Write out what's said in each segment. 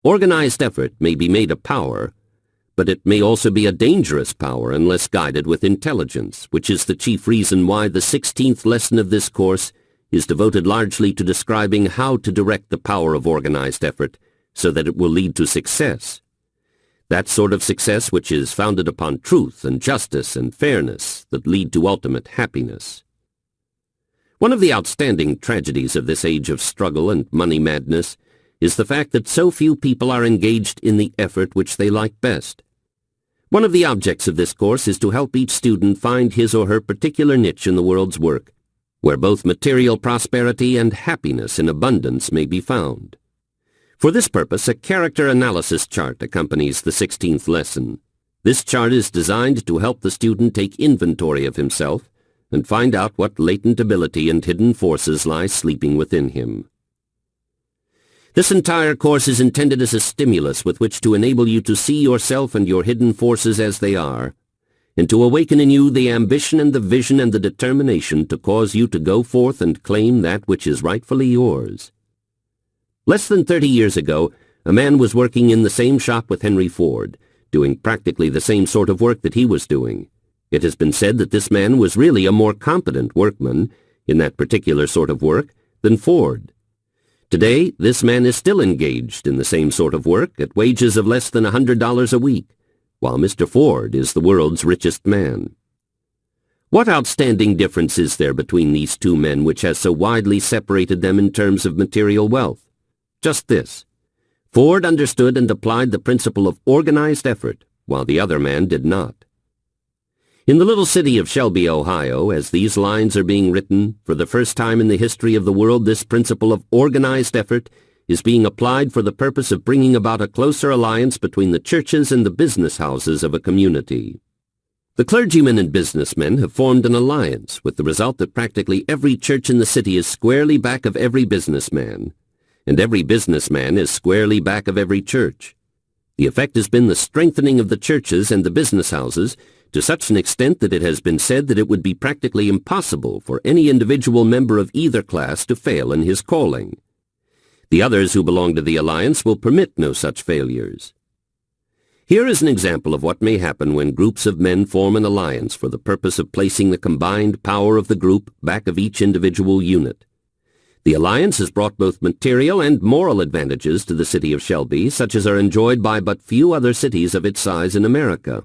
Organized effort may be made a power, but it may also be a dangerous power unless guided with intelligence, which is the chief reason why the 16th lesson of this course is devoted largely to describing how to direct the power of organized effort so that it will lead to success. That sort of success which is founded upon truth and justice and fairness that lead to ultimate happiness. One of the outstanding tragedies of this age of struggle and money madness is the fact that so few people are engaged in the effort which they like best. One of the objects of this course is to help each student find his or her particular niche in the world's work, where both material prosperity and happiness in abundance may be found. For this purpose, a character analysis chart accompanies the 16th lesson. This chart is designed to help the student take inventory of himself and find out what latent ability and hidden forces lie sleeping within him. This entire course is intended as a stimulus with which to enable you to see yourself and your hidden forces as they are, and to awaken in you the ambition and the vision and the determination to cause you to go forth and claim that which is rightfully yours. Less than 30 years ago, a man was working in the same shop with Henry Ford, doing practically the same sort of work that he was doing. It has been said that this man was really a more competent workman in that particular sort of work than Ford. Today, this man is still engaged in the same sort of work at wages of less than $100 a week, while Mr. Ford is the world's richest man. What outstanding difference is there between these two men which has so widely separated them in terms of material wealth? Just this. Ford understood and applied the principle of organized effort, while the other man did not. In the little city of Shelby, Ohio, as these lines are being written, for the first time in the history of the world, this principle of organized effort is being applied for the purpose of bringing about a closer alliance between the churches and the business houses of a community. The clergymen and businessmen have formed an alliance, with the result that practically every church in the city is squarely back of every businessman, and every businessman is squarely back of every church. The effect has been the strengthening of the churches and the business houses to such an extent that it has been said that it would be practically impossible for any individual member of either class to fail in his calling. The others who belong to the alliance will permit no such failures. Here is an example of what may happen when groups of men form an alliance for the purpose of placing the combined power of the group back of each individual unit. The alliance has brought both material and moral advantages to the city of Shelby, such as are enjoyed by but few other cities of its size in America.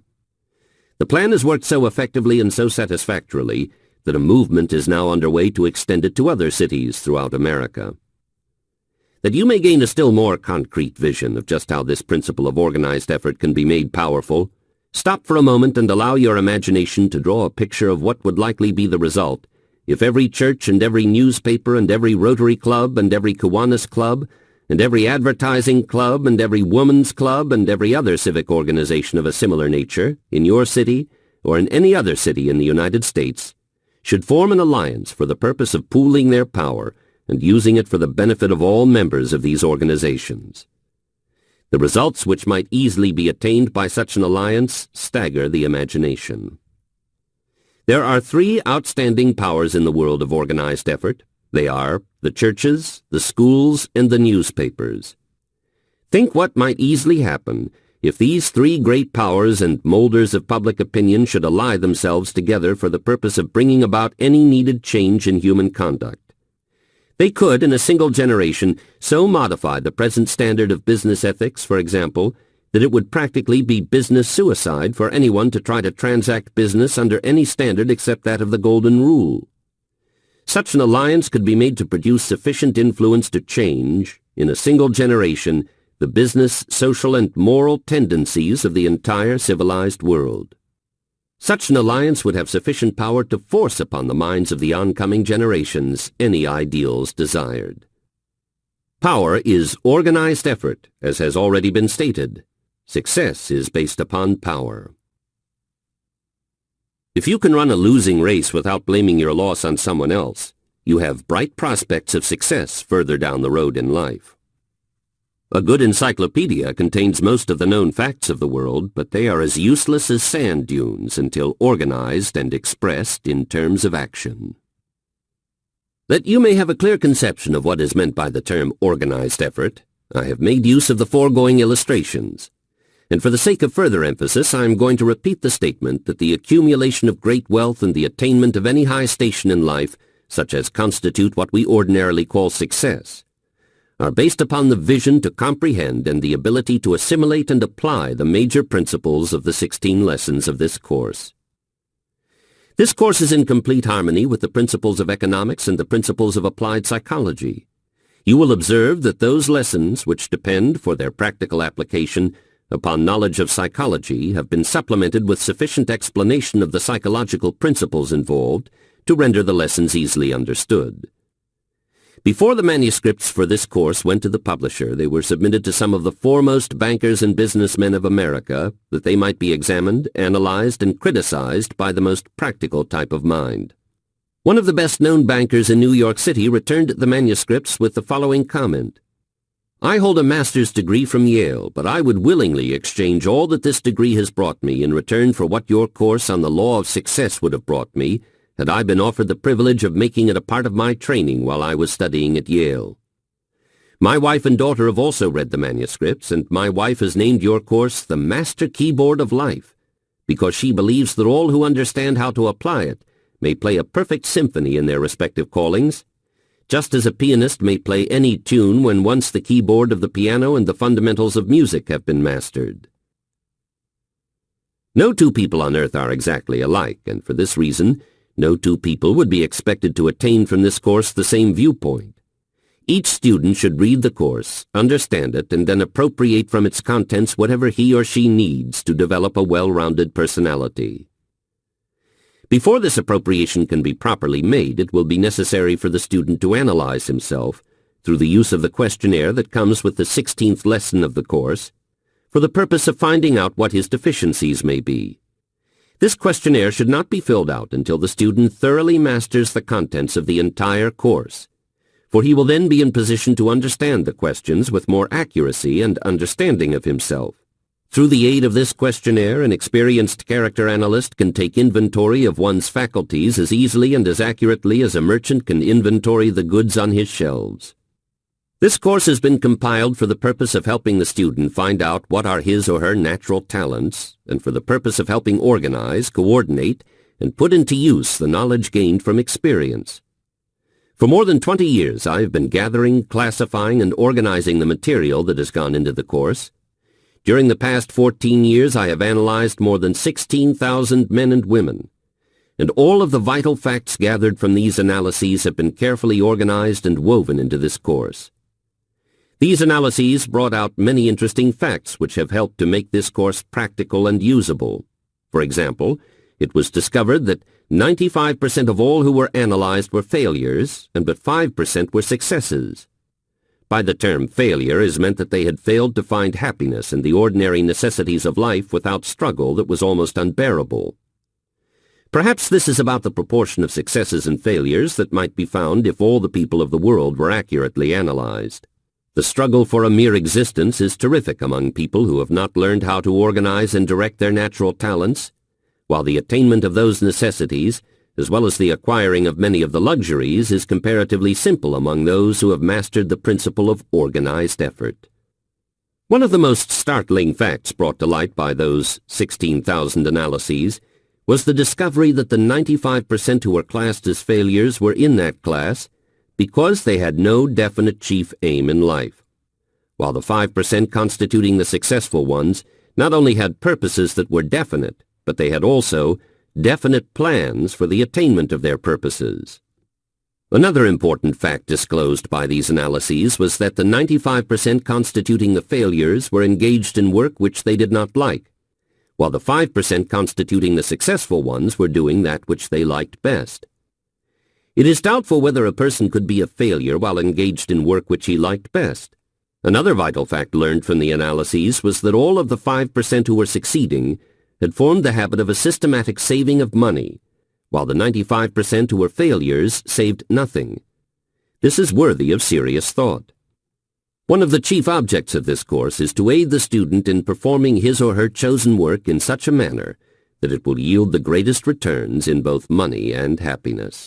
The plan has worked so effectively and so satisfactorily that a movement is now underway to extend it to other cities throughout America. That you may gain a still more concrete vision of just how this principle of organized effort can be made powerful, stop for a moment and allow your imagination to draw a picture of what would likely be the result if every church and every newspaper and every Rotary Club and every Kiwanis Club and every advertising club and every woman's club and every other civic organization of a similar nature in your city or in any other city in the United States should form an alliance for the purpose of pooling their power and using it for the benefit of all members of these organizations. The results which might easily be attained by such an alliance stagger the imagination. There are three outstanding powers in the world of organized effort. They are the churches, the schools, and the newspapers. Think what might easily happen if these three great powers and molders of public opinion should ally themselves together for the purpose of bringing about any needed change in human conduct. They could, in a single generation, so modify the present standard of business ethics, for example, that it would practically be business suicide for anyone to try to transact business under any standard except that of the Golden Rule. Such an alliance could be made to produce sufficient influence to change, in a single generation, the business, social, and moral tendencies of the entire civilized world. Such an alliance would have sufficient power to force upon the minds of the oncoming generations any ideals desired. Power is organized effort, as has already been stated. Success is based upon power. If you can run a losing race without blaming your loss on someone else, you have bright prospects of success further down the road in life. A good encyclopedia contains most of the known facts of the world, but they are as useless as sand dunes until organized and expressed in terms of action. That you may have a clear conception of what is meant by the term organized effort, I have made use of the foregoing illustrations. And for the sake of further emphasis, I am going to repeat the statement that the accumulation of great wealth and the attainment of any high station in life, such as constitute what we ordinarily call success, are based upon the vision to comprehend and the ability to assimilate and apply the major principles of the 16 lessons of this course. This course is in complete harmony with the principles of economics and the principles of applied psychology. You will observe that those lessons which depend for their practical application upon knowledge of psychology have been supplemented with sufficient explanation of the psychological principles involved to render the lessons easily understood. Before the manuscripts for this course went to the publisher, they were submitted to some of the foremost bankers and businessmen of America that they might be examined, analyzed, and criticized by the most practical type of mind. One of the best-known bankers in New York City returned the manuscripts with the following comment: "I hold a master's degree from Yale, but I would willingly exchange all that this degree has brought me in return for what your course on the law of success would have brought me had I been offered the privilege of making it a part of my training while I was studying at Yale. My wife and daughter have also read the manuscripts, and my wife has named your course the Master Keyboard of Life, because she believes that all who understand how to apply it may play a perfect symphony in their respective callings, just as a pianist may play any tune when once the keyboard of the piano and the fundamentals of music have been mastered." No two people on earth are exactly alike, and for this reason, no two people would be expected to attain from this course the same viewpoint. Each student should read the course, understand it, and then appropriate from its contents whatever he or she needs to develop a well-rounded personality. Before this appropriation can be properly made, it will be necessary for the student to analyze himself, through the use of the questionnaire that comes with the 16th lesson of the course, for the purpose of finding out what his deficiencies may be. This questionnaire should not be filled out until the student thoroughly masters the contents of the entire course, for he will then be in position to understand the questions with more accuracy and understanding of himself. Through the aid of this questionnaire, an experienced character analyst can take inventory of one's faculties as easily and as accurately as a merchant can inventory the goods on his shelves. This course has been compiled for the purpose of helping the student find out what are his or her natural talents, and for the purpose of helping organize, coordinate, and put into use the knowledge gained from experience. For more than 20 years, I have been gathering, classifying, and organizing the material that has gone into the course. During the past 14 years, I have analyzed more than 16,000 men and women, and all of the vital facts gathered from these analyses have been carefully organized and woven into this course. These analyses brought out many interesting facts which have helped to make this course practical and usable. For example, it was discovered that 95% of all who were analyzed were failures, and but 5% were successes. By the term failure is meant that they had failed to find happiness in the ordinary necessities of life without struggle that was almost unbearable. Perhaps this is about the proportion of successes and failures that might be found if all the people of the world were accurately analyzed. The struggle for a mere existence is terrific among people who have not learned how to organize and direct their natural talents, while the attainment of those necessities, as well as the acquiring of many of the luxuries, is comparatively simple among those who have mastered the principle of organized effort. One of the most startling facts brought to light by those 16,000 analyses was the discovery that the 95% who were classed as failures were in that class because they had no definite chief aim in life, while the 5% constituting the successful ones not only had purposes that were definite, but they had also definite plans for the attainment of their purposes. Another important fact disclosed by these analyses was that the 95% constituting the failures were engaged in work which they did not like, while the 5% constituting the successful ones were doing that which they liked best. It is doubtful whether a person could be a failure while engaged in work which he liked best. Another vital fact learned from the analyses was that all of the 5% who were succeeding had formed the habit of a systematic saving of money, while the 95% who were failures saved nothing. This is worthy of serious thought. One of the chief objects of this course is to aid the student in performing his or her chosen work in such a manner that it will yield the greatest returns in both money and happiness.